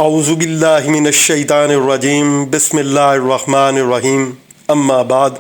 اعوذ باللہ من الشیطان الرجیم بسم اللہ الرحمن الرحیم اما بعد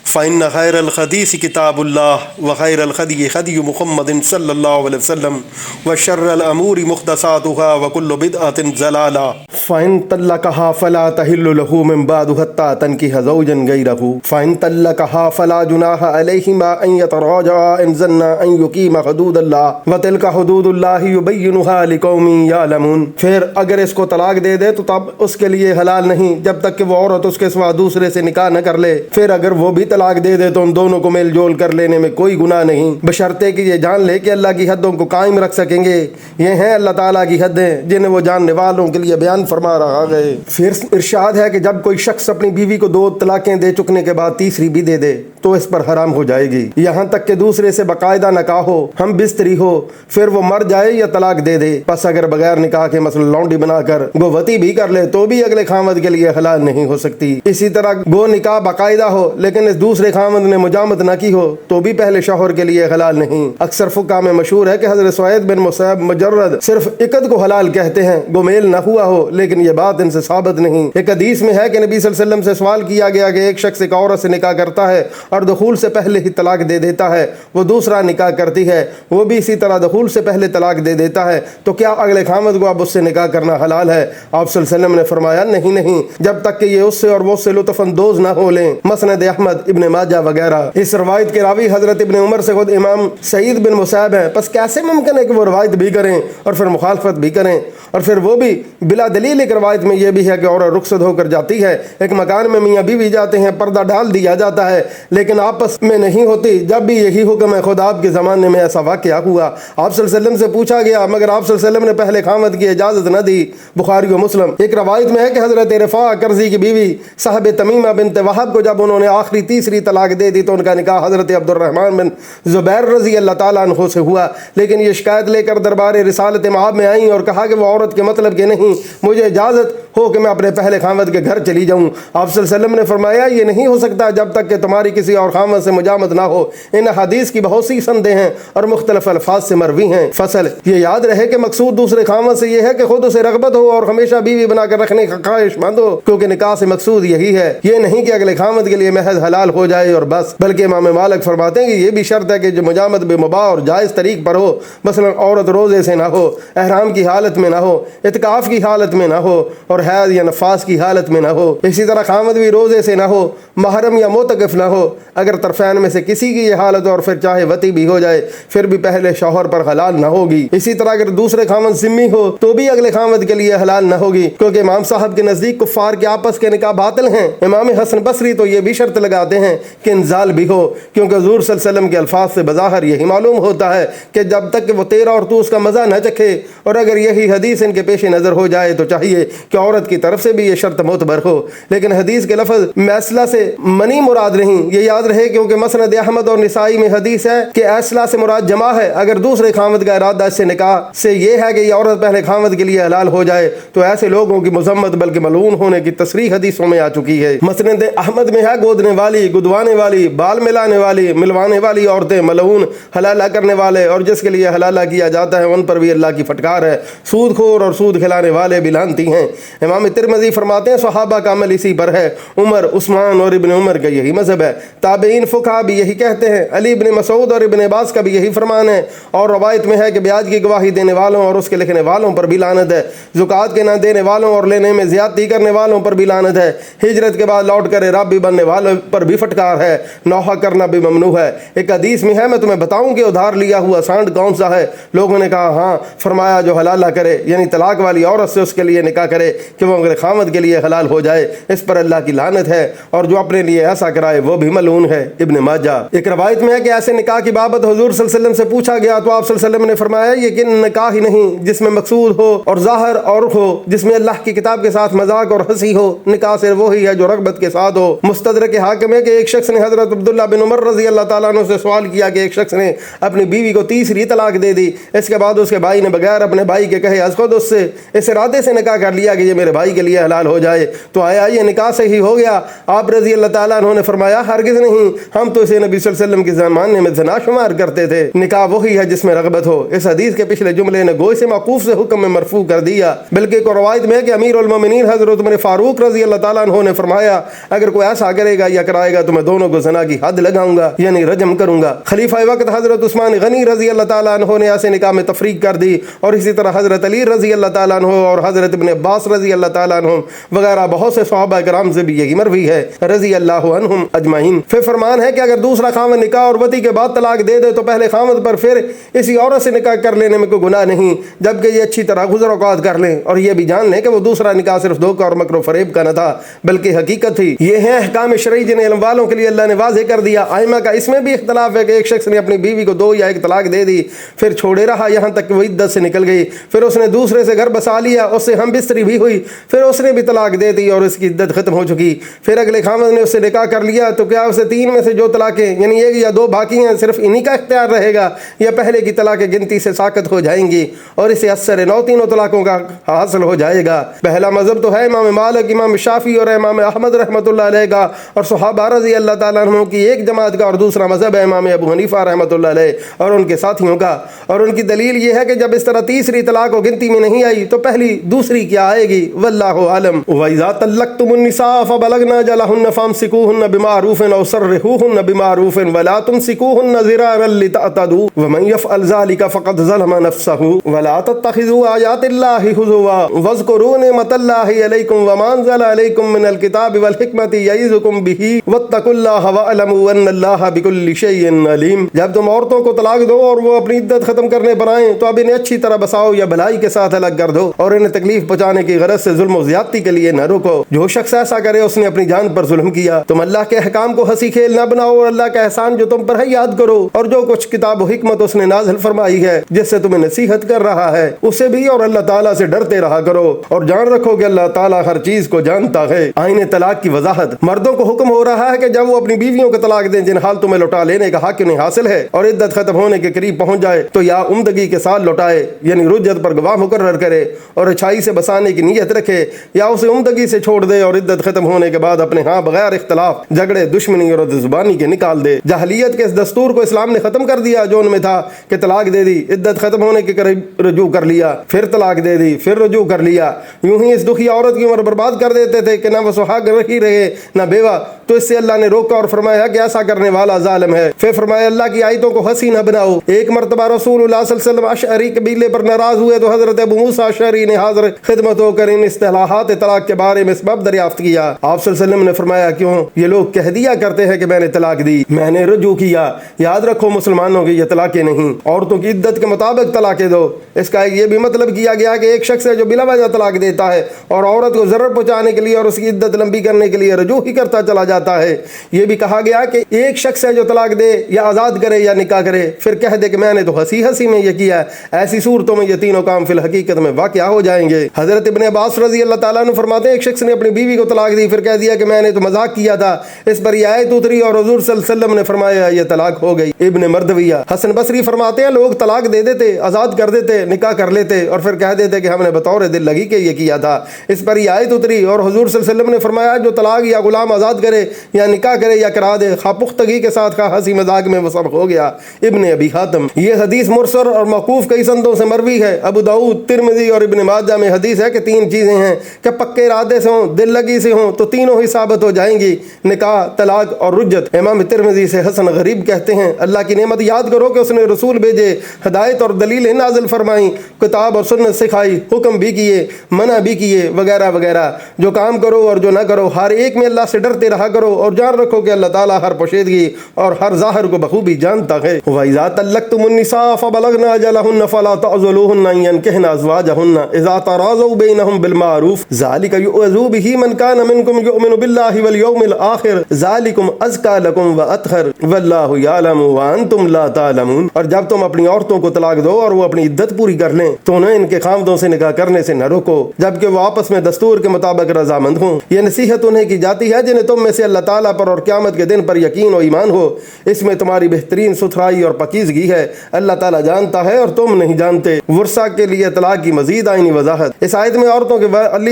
فإن خیر الحدیث کتاب اللہ وخیر الہدی ہدی محمد صلی اللہ علیہ وسلم وشر الامور محدثاتها وکل بدعۃ ضلالہ فإن طلقها فلا تحل له من بعد حتى تنكح زوجا غيره فإن طلقها فلا جناح عليهما أن يتراجعا إن ظنا أن يقيما حدود الله وتلك حدود الله يبينها لقوم يعلمون۔ پھر اگر اس کو طلاق دے دے تو تب اس کے لیے حلال نہیں جب تک کہ وہ عورت اس کے سوا دوسرے سے نکاح نہ کر لے، پھر اگر وہ بھی طلاق دے دے تو ان دونوں کو میل جول کر لینے میں کوئی گناہ نہیں، بشرطے کہ یہ جان لے کہ اللہ کی حدوں کو قائم رکھ سکیں گے۔ یہ ہیں اللہ تعالیٰ کی حدیں جنہیں وہ جاننے والوں کے لیے بیان فرما رہا ہے۔ پھر ارشاد ہے کہ جب کوئی شخص اپنی بیوی کو 2 طلاقیں دے چکنے کے بعد تیسری بھی دے دے تو اس پر حرام ہو جائے گی، یہاں تک کہ دوسرے سے باقاعدہ نکاح ہو، ہم بستری ہو، پھر وہ مر جائے یا طلاق دے دے۔ پس اگر بغیر نکاح کے مثلا لونڈی بنا کر گووتی بھی کر لے تو بھی اگلے خامد کے لیے حلال نہیں ہو سکتی۔ اسی طرح گو نکاح باقاعدہ ہو لیکن اس دوسرے خامد نے مجامت نہ کی ہو تو بھی پہلے شوہر کے لیے حلال نہیں۔ اکثر فقہ میں مشہور ہے کہ حضرت سعید بن مسیب مجرد صرف عقد کو حلال کہتے ہیں، گو میل نہ ہوا ہو، لیکن یہ بات ان سے ثابت نہیں۔ ایک حدیث میں ہے کہ نبی صلی اللہ علیہ وسلم سے سوال کیا گیا کہ ایک شخص ایک عورت سے نکاح کرتا ہے اور دخول سے پہلے ہی طلاق دے دیتا ہے، وہ دوسرا نکاح کرتی ہے، وہ بھی اسی طرح دخول سے پہلے طلاق دے دیتا ہے، تو کیا اگلے خامد کو اب اس سے نکاح کرنا حلال ہے؟ آپ صلی اللہ علیہ وسلم نے فرمایا نہیں، جب تک کہ یہ اس سے اور وہ اس سے لطف اندوز نہ ہو لیں۔ مسند احمد، ابن ماجہ وغیرہ۔ اس روایت کے راوی حضرت ابن عمر سے خود امام سعید بن مسیب ہیں، پس کیسے ممکن ہے کہ وہ روایت بھی کریں اور پھر مخالفت بھی کریں؟ اور پھر وہ بھی بلا دلیل ایک روایت میں یہ بھی ہے کہ عورت رخصت ہو کر جاتی ہے، ایک مکان میں میاں بیوی جاتے ہیں، پردہ ڈال دیا جاتا ہے لیکن آپس میں نہیں ہوتی، جب بھی یہی حکم ہے خود آپ کے زمانے میں ایسا واقعہ ہوا۔ آپ صلی اللہ علیہ وسلم سے پوچھا گیا مگر آپ صلی اللہ علیہ وسلم نے پہلے خامد کی اجازت نہ دی، بخاری و مسلم۔ ایک روایت میں ہے کہ حضرت رفاع کرزی کی بیوی صاحب تمیمہ بنت وہب کو جب انہوں نے آخری تیسری طلاق دے دی تو ان کا نکاح حضرت عبد الرحمن بن زبیر رضی اللہ تعالیٰ عنہ سے ہوا، لیکن یہ شکایت لے کر دربار رسالت مآب میں آئیں اور کہا کہ وہ عورت کے مطلب کہ نہیں، مجھے اجازت ہو کہ میں اپنے پہلے خامد کے گھر چلی جاؤں۔ آپ صلی اللہ علیہ وسلم نے فرمایا یہ نہیں ہو سکتا جب تک کہ تمہاری کسی اور خامد سے مجامت نہ ہو۔ ان حدیث کی بہت سی سندیں ہیں اور مختلف الفاظ سے مروی ہیں۔ فصل یہ یاد رہے کہ مقصود دوسرے خامد سے یہ ہے کہ خود اسے رغبت ہو اور ہمیشہ بیوی بنا کر رکھنے کا خواہش مند ہو، کیونکہ نکاح سے مقصود یہی ہے، یہ نہیں کہ اگلے خامد کے لیے محض حلال ہو جائے اور بس، بلکہ امام مالک فرماتے ہیں کہ یہ بھی شرط ہے کہ جو مجامت بے مباح اور جائز طریق پر ہو، مثلا عورت روزے سے نہ ہو، احرام کی حالت میں نہ ہو، اعتکاف کی حالت میں نہ ہو اور حیض یا نفاس کی حالت میں نہ ہو۔ اسی طرح خامد بھی روزے سے نہ ہو، محرم یا معتکف نہ ہو۔ اگر طرفین میں سے کسی کی یہ حالت اور پھر چاہے وتی بھی ہو جائے پھر بھی پہلے شوہر پر حلال نہ ہوگی۔ اسی طرح اگر دوسرے خامد ذمی ہو تو بھی اگلے خامد کے لیے حلال نہ ہوگی، کیونکہ امام صاحب کے نزدیک کفار کے آپس کے نکاح باطل ہیں۔ امام حسن بصری تو یہ بھی شرط لگاتے ہیں کہ انزال بھی ہو، کیونکہ حضور صلی اللہ علیہ وسلم کے الفاظ سے بظاہر یہی معلوم ہوتا ہے کہ جب تک کہ وہ تیرا اور تو اس کا مزہ نہ چکھے، اور اگر یہی حدیث ان کے پیش نظر ہو جائے تو چاہیے کہ عورت کی طرف سے بھی یہ شرط معتبر ہو، لیکن حدیث کے لفظ میسلہ سے منی مراد نہیں، یہ یاد رہے، کیونکہ مسند احمد اور نسائی میں حدیث ہے کہ ایسلہ سے مراد جمع ہے۔ اگر دوسرے خامد کا ارادہ اس سے نکاح سے یہ ہے کہ یہ عورت پہلے خامد کے لیے حلال ہو جائے تو ایسے لوگوں کی مذمت بلکہ ملعون ہونے کی تصریح حدیثوں میں آ چکی ہے۔ مسند احمد میں ہے گودنے والی، گدوانے والی، بال ملانے والی، ملوانے والی عورتیں ملعون، حلالہ کرنے والے اور جس کے لیے حلالہ کیا جاتا ہے ان پر بھی اللہ کی پھٹکار ہے، سود خور اور سود کھلانے والے بھی لعنتی ہیں۔ امام ترمذی فرماتے ہیں صحابہ کا عمل اسی پر ہے، عمر، عثمان اور ابن عمر کا یہی مذہب ہے، تابعین فقہا بھی یہی کہتے ہیں، علی بن مسعود اور ابن عباس کا بھی یہی فرمان ہے، اور روایت میں ہے کہ بیاج کی گواہی دینے والوں اور اس کے لکھنے والوں پر بھی لعنت ہے، زکوٰۃ کے نہ دینے والوں اور لینے میں زیادتی کرنے والوں پر بھی لعنت ہے، ہجرت کے بعد لوٹ کر رابی بننے والوں پر بھی پھٹکار ہے، نوحہ کرنا بھی ممنوع ہے۔ ایک حدیث میں ہے میں تمہیں بتاؤں کہ ادھار لیا ہوا سانڈ کون سا ہے؟ لوگوں نے کہا ہاں، فرمایا جو حلالہ کرے یعنی طلاق والی عورت سے اس کے لیے نکاح کرے کہ وہ اگلے خامد کے لیے حلال ہو جائے، اس پر اللہ کی لعنت ہے، اور جو اپنے لیے ایسا کرائے وہ بھی ملعون ہے۔ ابن ماجہ۔ ایک روایت میں ہے کہ ایسے نکاح کی بابت حضور صلی اللہ علیہ وسلم سے پوچھا گیا تو آپ صلی اللہ علیہ وسلم نے فرمایا یہ کہ نکاح ہی نہیں جس میں مقصود ہو اور ظاہر اور ہو، جس میں اللہ کی کتاب کے ساتھ مذاق اور ہنسی ہو، نکاح صرف وہی ہے جو رغبت کے ساتھ ہو۔ مستدرک حاکم ہے کہ ایک شخص نے حضرت عبداللہ بن عمر رضی اللہ تعالیٰ عنہ سے سوال کیا کہ ایک شخص نے اپنی بیوی کو تیسری طلاق دے دی، اس کے بعد اس کے بھائی نے بغیر اپنے بھائی کے کہے از خود اس ارادے سے نکاح کر لیا کہ یہ میرے بھائی کے لیے حلال ہو جائے تو آیا یہ نکاح سے ہی ہو گیا؟ آپ رضی اللہ تعالیٰ عنہ نے فرمایا ہرگز نہیں، ہم تو اسے نبی صلی اللہ علیہ وسلم کے زمانے میں زنا شمار کرتے تھے۔ نکاح وہی ہے جس میں رغبت ہو۔ اس حدیث کے پچھلے جملے نے گوئی سے موقوف سے حکم میں مرفوع کر دیا، بلکہ ایک روایت میں ہے کہ امیر المومنین حضرت عمر فاروق رضی اللہ تعالیٰ عنہ نے فرمایا اگر کوئی ایسا کرے گا یا کرائے گا تو میں دونوں کو زنا کی حد لگاؤں گا، یعنی رجم کروں گا۔ خلیفہ وقت حضرت عثمان غنی رضی اللہ تعالیٰ عنہ نے ایسے نکاح میں تفریق کر دی، اور اسی طرح حضرت علی رضی اللہ تعالیٰ عنہ اور حضرت ابن عباس رضی اللہ تعالیٰ عنہ وغیرہ بہت سے صحابہ کرام سے بھی یہی مروی ہے رضی اللہ عنہم اجمعین۔ پھر فرمان ہے کہ اگر دوسرا خاوند نکاح اور وطی کے بعد طلاق دے دے تو پہلے خاوند پر پھر اسی عورت سے نکاح کر لینے میں کوئی گناہ نہیں، جبکہ یہ اچھی طرح گزر اوقات کر لیں اور یہ بھی جان لیں کہ وہ دوسرا نکاح صرف دھوکہ اور مکر و فریب کا نہ تھا بلکہ حقیقت تھی۔ یہ ہیں احکام شرعی جنہیں علم والوں کے لیے اللہ نے واضح کر دیا۔ ائمہ کا اس میں بھی اختلاف ہے کہ ایک شخص نے اپنی بیوی کو 2 یا 1 طلاق دے دی، پھر چھوڑے رہا یہاں تک کہ وہ عدت سے نکل گئی، پھر اس نے دوسرے سے گھر بسا لیا، اس سے ہم بستری بھی ہوئی، پھر اس نے بھی طلاق دے دی اور اس کی عدت ختم ہو چکی، پھر اگلے خاوند نے اس سے نکاح کر لیا، تو کیا اسے 3 میں سے جو طلاقیں یعنی 1 یا 2 باقی ہیں صرف انہی کا اختیار رہے گا، یا پہلے کی طلاقیں گنتی سے ساقط ہو جائیں گی اور اسے اثر نو تینوں طلاقوں کا حاصل ہو جائے گا؟ پہلا مذہب تو ہے امام مالک، امام شافعی اور امام احمد رحمۃ اللہ علیہ کا اور صحابہ رضی اللہ تعالیٰ عنہ کی ایک جماعت کا، اور دوسرا مذہب ہے امام ابو حنیفہ رحمۃ اللہ علیہ اور ان کے ساتھیوں کا، اور ان کی دلیل یہ ہے کہ جب اس طرح تیسری طلاق و گنتی میں نہیں آئی تو پہلی دوسری کیا آئے گی؟ واللہ عالم۔ وَإِذَا طَلَّقْتُمُ النِّسَاءَ فَبَلَغْنَ أَجَلَهُنَّ فَامْسِكُوهُنَّ بِمَعْرُوفٍ أَوْ سَرِّحُوهُنَّ بِمَعْرُوفٍ وَلَا تُمْسِكُوهُنَّ ضِرَارًا لِتَعْتَدُوا وَمَنْ يَفْعَلْ ذَلِكَ فَقَدْ ظَلَمَ نَفْسَهُ وَلَا تَتَّخِذُوا آيَاتِ اللَّهِ هُزُوًا وَاذْكُرُوا نِعْمَةَ اللَّهِ عَلَيْكُمْ وَمَا أَنزَلَ عَلَيْكُمْ مِنَ الْكِتَابِ وَالْحِكْمَةِ يَعِظُكُمْ بِهِ وَاتَّقُوا اللَّهَ وَاعْلَمُوا أَنَّ اللَّهَ بِكُلِّ شَيْءٍ عَلِيمٌ۔ جب تم عورتوں کو طلاق دو اور وہ اپنی عدت ختم کرنے پر آئیں تو اب انہیں اچھی طرح بساؤ یا بھلائی کے ساتھ الگ کر دو، اور انہیں تکلیف پہنچانے کی غرض سے ظلم و زیادتی کے لیے نہ روکو۔ جو شخص ایسا کرے اس نے اپنی جان پر ظلم کیا۔ تم اللہ کے احکام کو ہنسی کھیل نہ بناؤ اور اللہ کا احسان جو تم پر ہے یاد کرو، اور جو کچھ کتاب و حکمت اس نے نازل فرمائی ہے جس سے تمہیں نصیحت کر رہا ہے اسے بھی اور اللہ تعالیٰ سے ڈرتے رہا کرو، اور جان رکھو کہ اللہ تعالیٰ ہر چیز کو جانتا ہے۔ آئین طلاق کی وضاحت۔ مردوں کو حکم ہو رہا ہے کہ جب وہ اپنی بیویوں کو طلاق دیں جن حال تمہیں لوٹا لینے کا حق انہیں حاصل ہے اور عدت ختم ہونے کے قریب پہنچ جائے تو یا عمدگی کے ساتھ لوٹائے یعنی رجعت پر گواہ مقرر کرے اور اچھائی سے بسانے کی نیت رکھے، یا اسے عمدگی سے چھوڑ دے اور عدت ختم ہونے کے بعد اپنے ہاں بغیر اختلاف جھگڑے دشمنی اور زبانی کے نکال دے۔ جاہلیت کے اس دستور کو اسلام نے ختم کر دیا جو ان میں تھا کہ طلاق دے دی، عدت ختم ہونے کے قریب رجوع کر لیا، پھر طلاق دے دی، پھر رجوع کر لیا، یوں ہی اس دکھی عورت کی عمر برباد کر دیتے تھے کہ نہ وہ سہاگ رہی رہے نہ بیوہ۔ تو اس سے اللہ نے روکا اور فرمایا کہ ایسا کرنے والا ظالم ہے۔ پھر فرمایا اللہ کی آیتوں کو ہنسی نہ بناؤ۔ ایک مرتبہ رسول اللہ صلی اللہ علیہ وسلم اشعری قبیلے پر ناراض ہوئے تو حضرت ابو موسیٰ اشعری نے حاضر خدمت ہو کر ان اصطلاحات طلاق کے بارے میں سبب دریافت کیا۔ آپ صلی اللہ علیہ وسلم نے فرمایا کیوں؟ یہ لوگ کہہ دیا کرتے ہیں کہ میں نے طلاق دی، میں نے رجوع کیا۔ یاد رکھو مسلمانوں کی یہ طلاقیں نہیں، عورتوں کی عدت کے مطابق طلاقیں دو۔ اس کا یہ بھی مطلب کیا گیا کہ ایک شخص ہے جو بلا وجہ طلاق دیتا ہے اور عورت کو ضرر پہنچانے کے لیے اور اس کی عدت لمبی کرنے کے لیے رجوع ہی کرتا چلا جاتا ہے۔ یہ بھی کہا گیا کہ ایک شخص ہے جو طلاق دے یا آزاد کرے یا نکاح کرے پھر کہہ دے کہ میں نے تو ہنسی ہنسی میں یہ کیا ہے، ایسی صورتوں میں یہ تینوں کام فی الحقیقت میں واقع ہو جائیں گے۔ حضرت ابن عباس رضی اللہ تعالیٰ عنہ فرماتے ہیں ایک شخص نے اپنی بیوی کو طلاق دی پھر کہہ دیا کہ میں نے تو مذاق کیا تھا، اس پر یہ آیت اتری اور حضور صلی اللہ علیہ وسلم نے فرمایا یہ طلاق ہو گئی۔ ابن مردویہ۔ حسن بصری فرماتے ہیں لوگ طلاق دے دیتے، آزاد کر دیتے، نکاح کر لیتے اور پھر کہہ دیتے کہ ہم نے بطور دل لگی کے یہ کیا تھا، اس پر یہ آیت اتری اور حضور صلی اللہ علیہ وسلم نے فرمایا جو طلاق یا غلام آزاد کرے یا نکاح کرے یا کرا دے خواہ پختگی کے ساتھ خواہ ہنسی مذاق میں وہ سب ہو گیا۔ ابن ابی حاتم۔ یہ حدیث مرسل اور موقوف کئی سندوں سے مروی ہے۔ ابو داؤد، ترمذی اور ابن ماجہ میں حدیث ہے کہ 3 چیزیں ہیں کہ پکے ارادے سے ہوں، دل لگی سے ہوں تو تینوں ہی ثابت ہو جائیں گی، نکاح، طلاق اور رجعت۔ امام ترمذی سے حسن غریب کہتے ہیں اللہ کی نعمت یاد کرو کہ اس نے رسول بھیجے، ہدایت اور دلیلیں نازل فرمائیں، کتاب اور سنت سکھائی، حکم بھی کیے، منع بھی کیے وغیرہ وغیرہ۔ جو کام کرو اور جو نہ کرو ہر ایک میں اللہ سے ڈرتے رہا کرو اور جان رکھو کہ اللہ تعالیٰ ہر پوشیدگی اور ہر ظاہر کو بخوبی جانتا ہے۔ وَإِذَا طَلَّقْتُمُ النِّسَاءَ فَبَلَغْنَ أَجَلَهُنَّ فَلَا تَعْضُلُوهُنَّ أَن يَنكِحْنَ أَزْوَاجَهُنَّ إِذَا تَرَاضَوْا بَيْنَهُم بِالْمَعْرُوفِ ذَلِكَ يُؤْذَوْ بِهِ مَن كَانَ مِنكُمْ يُؤْمِنُ بِاللَّهِ وَالْيَوْمِ الْآخِرِ ذَلِكُمْ أَزْكَىٰ لَكُمْ وَأَطْهَرُ وَاللَّهُ يَعْلَمُ وَأَنتُمْ لَا تَعْلَمُونَ۔ اور جب تم اپنی عورتوں کو طلاق دو اور وہ اپنی عدت پوری کر لیں تو انہیں ان کے خاوندوں سے نکاح کرنے سے نہ روکو جبکہ وہ آپس میں دستور کے مطابق رضامند ہوں۔ یہ نصیحت انہیں کی جاتی ہے جنہیں تم میں سے اللہ تعالیٰ پر اور قیامت کے دن پر یقین و ایمان ہو، اس میں تمہاری بہترین ستھرائی اور پاکیزگی ہے، اللہ تعالیٰ جانتا ہے اور تم نہیں جانتے۔ ورثہ کے لیے طلاق کی مزید آئینی وضاحت۔ اس آیت میں عورتوں کے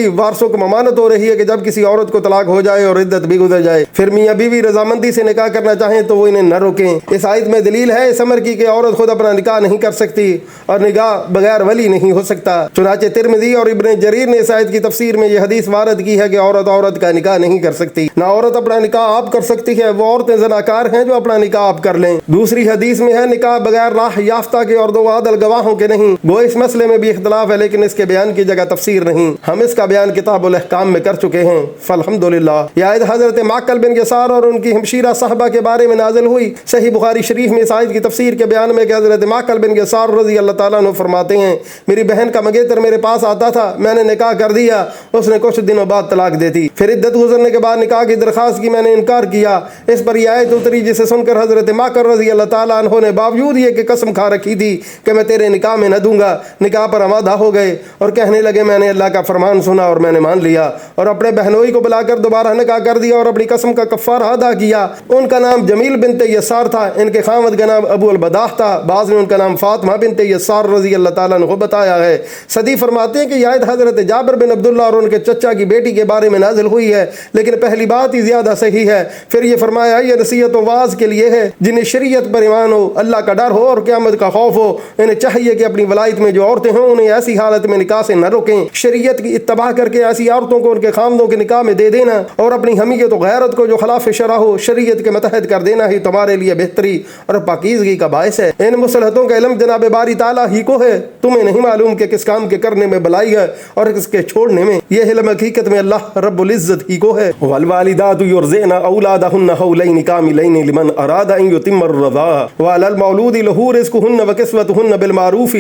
وارثوں کو ممانعت ہو رہی ہے کہ جب کسی عورت کو طلاق ہو جائے اور عدت بھی گزر جائے، پھر میاں بیوی رضامندی سے نکاح کرنا چاہیں تو وہ انہیں نہ روکیں۔ اس آیت میں دلیل ہے اس امر کی کہ عورت خود اپنا نکاح نہیں کر سکتی اور نکاح بغیر ولی نہیں ہو سکتا۔ چنانچہ ترمذی اور ابن جریر نے اس آیت کی تفسیر میں یہ حدیث وارد کی ہے کہ عورت کا نکاح نہیں کر سکتی، نہ عورت اپنا نکاح آپ کر سکتی ہے، وہ عورتیں زناکار ہیں جو اپنا نکاح آپ کر لیں۔ دوسری حدیث میں ہے نکاح بغیر راہ یافتہ کے اور دو عادل گواہوں کے نہیں۔ گو اس مسئلے میں بھی اختلاف ہے لیکن اس کے بیان کی جگہ تفسیر نہیں، ہم اس کا بیان کتاب الاحکام میں کر چکے ہیں، فالحمدللہ۔ یہ آیت حضرت معقل بن یسار اور ان کی ہمشیرہ صحبہ کے بارے میں نازل ہوئی۔ صحیح بخاری شریف میں اس آیت کی تفسیر کے بیان میں کہ حضرت معقل بن یسار رضی اللہ تعالیٰ عنہ فرماتے ہیں، میری بہن کا منگیتر میرے پاس آتا تھا، میں نے نکاح کر دیا، اس نے کچھ دنوں بعد طلاق دے دی، پھر عدت گزرنے کے بعد نکاح کی درخواست کی، میں نے انکار کیا، اس پر یہ آیت اتری جسے سن کر حضرت معقل رضی اللہ تعالیٰ عنہ نے باوجود یہ کہ قسم کھا رکھی تھی کہ میں تیرے نکاح میں نہ دوں گا، نکاح پر آمادہ ہو گئے اور کہنے لگے میں نے اللہ کا فرمان سنا اور میں نے مان لیا، اور اپنے بہنوئی کو بلا کر دوبارہ نکاح کر دیا اور اپنی قسم کا کفارہ ادا کیا۔ ان کا نام جمیل بنت یسار تھا، ان کے خاوند کا نام ابو البداح تھا، بعض نے ان کا نام فاطمہ بنت یسار رضی اللہ تعالیٰ عنہ بتایا ہے۔ صدی فرماتے ہیں کہ یہ آیت حضرت جابر بن عبداللہ اور ان کے چچا کی بیٹی کے بارے میں نازل ہوئی ہے، لیکن پہلی بات ہی زیادہ صحیح ہے۔ پھر یہ فرمایا یہ نصیحت و واعظ کے لیے ہے جنہیں شریعت پر ایمان ہو، اللہ کا ڈر ہو اور قیامت کا خوف ہو، انہیں چاہیے کہ اپنی ولایت میں جو عورتیں ہوں انہیں ایسی حالت میں نکاح سے نہ روکیں، شریعت کی اتباع کر کے ایسی عورتوں کو ان کے خامدوں کے نکاح میں دے دینا اور اپنی حمیت و غیرت کو جو خلاف شرع ہو شریعت کے متحد کر دینا ہی تمہارے لیے بہتری اور پاکیزگی کا باعث ہے۔ ان مصلحتوں کا علم جناب باری تعالیٰ ہی کو ہے، تمہیں نہیں معلوم کہ کس کام کے کرنے میں بلائی ہے اور کس کے چھوڑنے میں، یہ علم حقیقت میں اللہ رب العزت ہی کو ہے۔ والوالدات یرضعن اولادهن حولین کاملین لمن اراد ان یتم الرضاعہ وعلی المولود له رزقهن وکسوتهن بالمعروف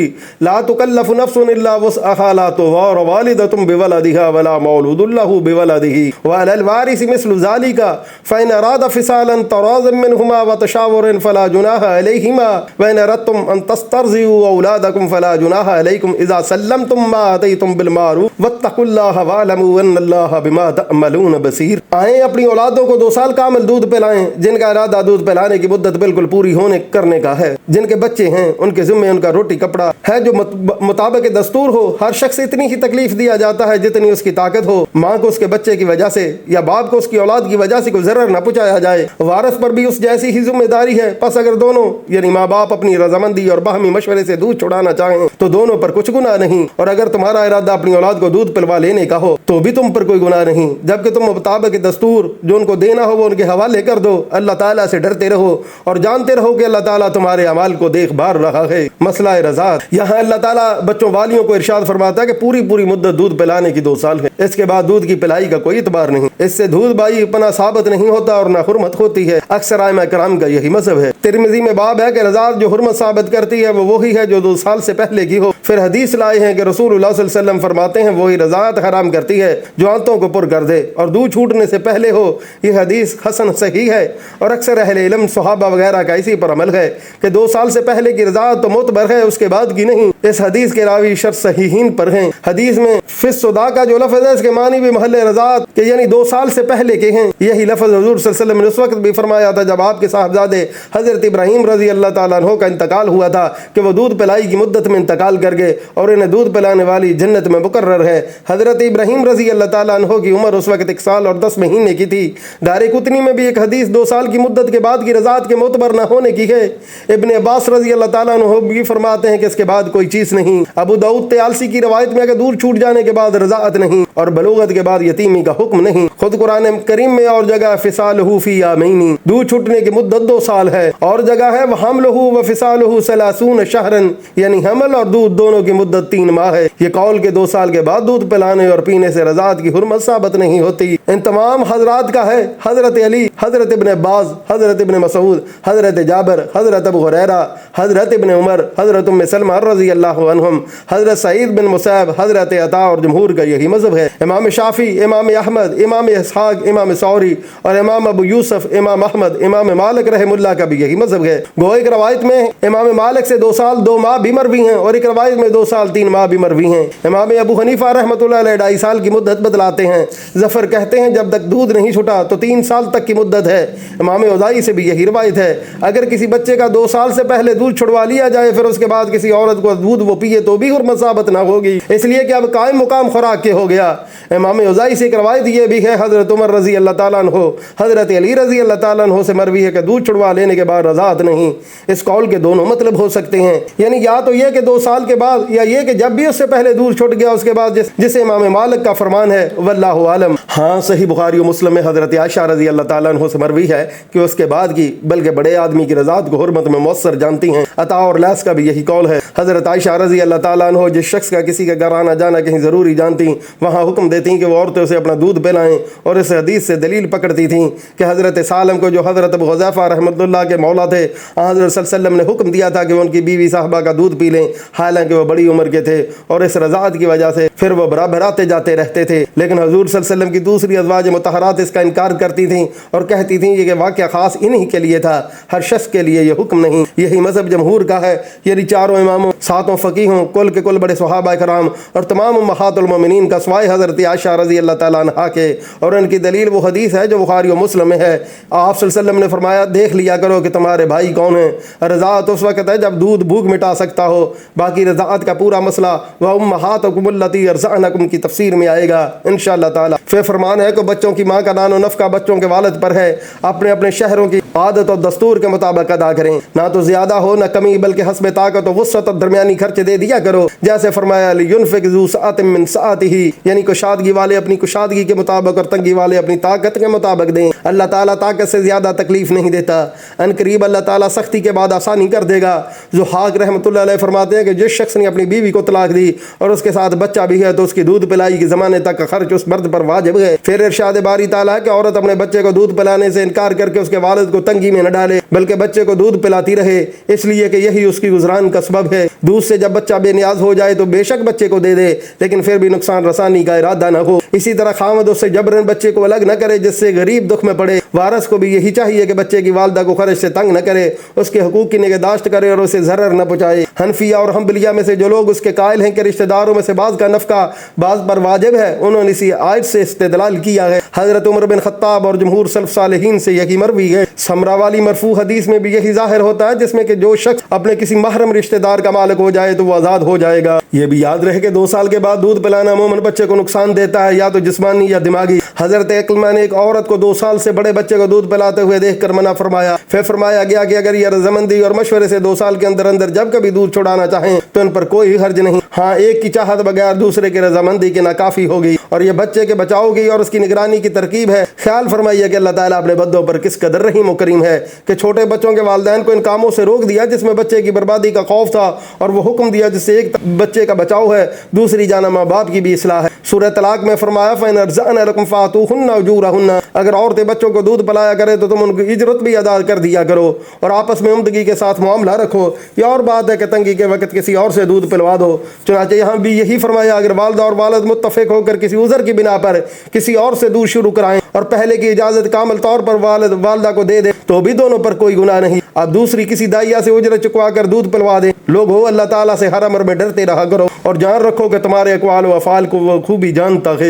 لا تکلف نفس الا وسعها لا تضار والدة بولدها ولا مولود له بولده وعلى الوارث مثل ذلك فإن أراد فصالا تراض منهما وتشاور فلا جناح عليهما وإن أردتم أن تسترضعوا أولادكم فلا جناح عليكم إذا سلمتم ما آتيتم بالمعروف واتقوا الله واعلموا أن الله بما تعملون بصير۔ آئیں اپنی اولادوں کو 2 سال کامل دودھ پلائیں، جن کا ارادہ دودھ پلانے کی مدت بالکل پوری ہونے کرنے کا ہے، جن کے بچے ہیں ان کے ذمے ان کا روٹی کپڑا ہے جو مطابق دستور ہو۔ ہر شخص اتنی ہی تکلیف دیا جاتا ہے جتنی اس کی طاقت ہو، ماں کو اس کے بچے کی وجہ سے یا باپ کو اس کی اولاد کی وجہ سے کوئی ضرر نہ پہنچایا جائے، وارث پر بھی اس جیسی ہی ذمہ داری ہے۔ پس اگر دونوں یعنی ماں باپ اپنی رضامندی اور باہمی مشورے سے دودھ چھڑانا چاہیں تو دونوں پر کچھ گناہ نہیں، اور اگر تمہارا ارادہ اپنی اولاد کو دودھ پلوا لینے کا ہو تو بھی تم پر کوئی گناہ نہیں، جبکہ تم مطابق دستور جو ان کو دینا ہو وہ ان کے حوالے کر دو۔ اللہ تعالیٰ سے ڈرتے رہو اور جانتے رہو کہ اللہ تعالیٰ تمہارے اعمال کو دیکھ بھال رہا ہے۔ مسئلہ رضاعت، یہاں اللہ تعالیٰ بچوں والیوں کو ارشاد فرماتا ہے کہ پوری مدت دودھ پلانے کی 2 سال ہے، اس کے بعد دودھ کی پلائی کا کوئی اعتبار نہیں، اس سے دودھ بائی پنا ثابت نہیں ہوتا اور نہ حرمت ہوتی ہے۔ اکثر ائمہ کرام کا یہی مذہب ہے۔ ترمذی میں باب ہے کہ رضاعت جو حرمت ثابت کرتی ہے وہ وہی ہے جو 2 سال سے پہلے کی ہو۔ پھر حدیث لائے ہیں کہ رسول اللہ صلی اللہ علیہ وسلم فرماتے ہیں وہی رضاعت حرام کرتی ہے جو آنتوں کو پر کر دے اور دودھ چھوٹنے سے پہلے ہو۔ یہ حدیث حسن صحیح ہے اور اکثر اہل علم صحابہ وغیرہ کا اسی پر عمل ہے کہ 2 سال سے پہلے کی رضاعت تو معتبر ہے، اس کے بعد کی نہیں۔ اس حدیث کے راوی شرط صحیحین پر ہیں۔ حدیث میں فی الصداع کا جو لفظ ہے اس کے معنی بھی محل رضاعت کے یعنی 2 سال سے پہلے کے ہیں۔ یہی لفظ حضور صلی اللہ علیہ وسلم نے اس وقت بھی فرمایا تھا جب آپ کے صاحبزادے حضرت ابراہیم رضی اللہ تعالیٰ عنہ کا انتقال ہوا تھا کہ وہ دودھ پلائی کی مدت میں انتقال کر گئے اور انہیں دودھ پلانے والی جنت میں مقرر ہے۔ حضرت ابراہیم رضی اللہ تعالیٰ عنہ کی عمر اس وقت 1 سال اور 10 مہینے کی تھی۔ غار قطنی میں بھی ایک حدیث 2 سال کی مدت کے بعد کی رضاعت کے معتبر نہ ہونے کی ہے۔ ابن عباس رضی اللہ تعالیٰ عنہ بھی فرماتے ہیں کہ اس کے بعد کوئی چیز نہیں۔ ابو داؤد طیالسی کی روایت میں کہ دودھ چھوٹ جانے کے بعد رضاعت نہیں اور بلوغت کے بعد یتیمی کا حکم نہیں۔ خود قرآن کریم میں اور جگہ فصالہ فی عامین، دودھ چھوٹنے کی مدت 2 سال ہے، اور جگہ ہے وحملہ وفصالہ 30 شہرا، یعنی حمل اور دودھ دونوں کی مدت 3 ماہ ہے۔ یہ قول کہ 2 سال کے بعد دودھ پلانے اور پینے سے رضاعت کی حرمت ثابت نہیں ہوتی ان تمام حضرات کا ہے۔ حضرت علی، حضرت ابن عباس، حضرت ابن مسعود، حضرت جابر، حضرت ابو ہریرہ، حضرت ابن عمر، حضرت ام سلمہ رضی اللہ عنہم، حضرت سعید بن مسیب، حضرت عطا اور جمہور کا یہی مذہب ہے۔ امام شافعی، امام احمد، امام اسحاق، امام ثوری اور امام ابو یوسف، امام احمد، امام مالک رحم اللہ کا بھی یہی مذہب ہے۔ گو ایک روایت میں امام مالک سے 2 سال 2 ماہ بھی مروی ہیں اور ایک روایت میں 2 سال 3 ماہ بھی مروی ہیں۔ امام ابو حنیفہ رحمۃ اللہ علیہ 2.5 سال کی مدت بتلاتے ہیں۔ ظفر کہتے ہیں جب تک دودھ نہیں چھٹا تو 3 سال تک کی مدت ہے۔ امام اوزاعی سے بھی یہی روایت ہے۔ اگر کسی بچے کا 2 سال سے پہلے دودھ چھڑوا لیا جائے پھر اس کے بعد کسی عورت کو دودھ وہ پیے تو بھی حرمت ثابت نہ ہوگی، اس لیے کہ اب قائم مقام خوراک کے ہو گیا۔ امام اوزاعی سے ایک روایت یہ بھی ہے، حضرت عمر رضی اللہ تعالیٰ عنہ، حضرت علی رضی اللہ تعالیٰ عنہ سے مروی ہے کہ دودھ چھڑوا لینے کے بعد رضاعت نہیں۔ اس قول کے دونوں مطلب ہو سکتے ہیں، یعنی یا تو یہ کہ 2 سال کے بعد، یا یہ کہ جب بھی اس سے پہلے دودھ چھوٹ گیا اس کے بعد، جسے امام مالک کا فرمان ہے، واللہ عالم۔ ہاں صحیح بخاری و مسلم میں حضرت عائشہ رضی اللہ تعالیٰ عنہ سے مروی ہے کہ اس کے بعد کی بلکہ بڑے آدمی کی رضاعت کو حرمت میں مؤثر جانتی ہیں۔ عطا اور لیث کا بھی یہی قول ہے۔ حضرت عائشہ رضی اللہ تعالیٰ عنہ جس شخص کا کسی کا گھر آنا جانا کہیں ضروری جانتی وہاں حکم دیتی کہ وہ عورتیں اسے اپنا دودھ پلائیں، اور اس حدیث سے دلیل پکڑتی تھیں کہ حضرت سالم کو جو حضرت ابو حذیفہ رحمۃ اللہ کے مولا تھے، حضرت صلی اللہ علیہ وسلم نے حکم دیا تھا کہ وہ ان کی بیوی صاحبہ کا دودھ پی لیں، حالانکہ وہ بڑی عمر کے تھے، اور اس رضاعت کی وجہ سے پھر وہ برابر آتے جاتے رہتے تھے۔ لیکن حضور صلی اللہ علیہ وسلم کی دوسری ازواج مطہرات اس کا انکار کرتی تھیں اور کہتی تھیں یہ کہ واقعہ خاص انہی کے لیے تھا، ہر شخص کے لیے یہ حکم نہیں۔ یہی مذہب جمہور کا ہے، یعنی 4 اماموں، 7 فقیہوں، کل کے کل بڑے صحابہ کرام اور تمام امہات المومنین کا سوائے حضرت عائشہ رضی اللہ تعالیٰ عنہا کے، اور ان کی دلیل وہ حدیث ہے جو بخاری و مسلم میں ہے۔ آپ صلی اللہ علیہ وسلم نے فرمایا دیکھ لیا کرو کہ تمہارے بھائی کون ہیں۔ رضاعت اس وقت ہے جب دودھ بھوک مٹا سکتا ہو، باقی رضاعت کا پورا مسئلہ وَأُمَّهَاتُكُمُ اللَّاتِي يَرْضَعْنَكُمْ کی تفسیر میں آئے گا انشاءاللہ تعالی۔ پھر فرمان ہے کہ بچوں کی ماں کا دان و نفقہ بچوں کے والد پر ہے، اپنے اپنے شہروں کی عادت اور دستور کے مطابق ادا کریں، نہ تو زیادہ ہو نہ کمی، بلکہ حسب طاقت و وسعت اور درمیانی خرچ دے دیا کرو، جیسے فرمایا لِيُنْفِقْ ذُو سَعَةٍ مِّن سَعَتِهِ، یعنی کشادگی والے اپنی کشادگی کے مطابق اور تنگی والے اپنی طاقت کے مطابق دیں۔ اللہ تعالیٰ طاقت سے زیادہ تکلیف نہیں دیتا، ان قریب اللہ تعالیٰ سختی کے بعد آسانی کر دے گا۔ ضحاک رحمۃ اللہ علیہ فرماتے ہیں کہ جس شخص نے اپنی بیوی کو طلاق دی اور اس کے ساتھ بچہ بھی ہے تو اس کی دودھ پلائی کے زمانے تک کا خرچ اس مرد پر واجب ہے۔ پھر ارشاد باری تعالیٰ کہ عورت اپنے بچے کو دودھ پلانے سے انکار کر کے اس کے والد کو تنگی میں نہ ڈالے، بلکہ بچے کو دودھ پلاتی رہے، اس لیے کہ یہی اس کی گزران کا سبب ہے۔ دودھ سے جب بچہ بے نیاز ہو جائے تو بے شک بچے کو دے دے، لیکن پھر بھی نقصان رسانی کا ارادہ نہ ہو۔ اسی طرح خاوند اس سے جبرن بچے کو الگ نہ کرے جس سے غریب دکھ میں پڑے۔ وارث کو بھی یہی چاہیے کہ بچے کی والدہ کو خرچ سے تنگ نہ کرے، اس کے حقوق کی نگہداشت کرے اور اسے ضرر نہ پہنچائے۔ حنفیہ اور حنبلیہ میں سے جو لوگ اس کے قائل ہیں کہ رشتہ داروں میں سے بعض کا نفقہ بعض پر واجب ہے، انہوں نے اسی آیت سے استدلال کیا ہے۔ حضرت عمر بن خطاب اور جمہور سلف صالحین سے یہی مروی ہے۔ سمرا والی مرفوع حدیث میں بھی یہی ظاہر ہوتا ہے، جس میں کہ جو شخص اپنے کسی محرم رشتہ دار کا مالک ہو جائے تو وہ آزاد ہو جائے گا۔ یہ بھی یاد رہے کہ 2 سال کے بعد دودھ پلانا عموماً بچے کو نقصان دیتا ہے، یا تو جسمانی یا دماغی۔ حضرت عکرمہ نے ایک عورت کو 2 سال سے بڑے بچے کو دودھ پلاتے ہوئے دیکھ کر منع فرمایا۔ پھر فرمایا گیا کہ اگر یہ رضامندی اور مشورے سے 2 سال کے اندر اندر جب کبھی دودھ چھڑانا چاہیں تو ان پر کوئی حرج نہیں، ہاں ایک کی چاہت بغیر دوسرے کی رضامندی کے ناکافی ہوگی، اور یہ بچے کے بچاؤ کی اور اس کی نگرانی کی ترکیب ہے۔ خیال فرمائیے کہ اللہ تعالیٰ اپنے بندوں پر کس قدر رحیم و کریم ہے کہ چھوٹے بچوں کے والدین کو ان کاموں سے روک دیا جس میں بچے کی بربادی کا خوف تھا، اور وہ حکم دیا جس سے ایک بچے کا بچاؤ ہے، دوسری جانب ماں باپ کی بھی اصلاح ہے۔ سورہ طلاق میں فرمایا فَإِنْ أَرْضَعْنَ لَكُمْ فَآتُوهُنَّ أُجُورَهُنَّ، اگر عورتیں بچوں کو دودھ پلایا کرے تو تم ان کی اجرت بھی ادا کر دیا کرو اور آپس میں عمدگی کے ساتھ معاملہ رکھو۔ یہ اور بات ہے کہ تنگی کے وقت کسی اور سے دودھ پلوا دو۔ چنانچہ یہاں بھی یہی فرمایا اگر والدہ اور والد متفق ہو کر کسی عذر کی بنا پر کسی اور سے دودھ شروع کرائیں اور پہلے کی اجازت کامل طور پر والد والدہ کو دے دے تو بھی دونوں پر کوئی گناہ نہیں۔ اب دوسری کسی دائیا سے اجرت چکوا کر دودھ پلوا دیں۔ لوگ ہو اللہ تعالیٰ سے ہر امر میں ڈرتے رہا کرو اور جان رکھو کہ تمہارے اقوال و افعال کو وہ خوبی جانتا ہے۔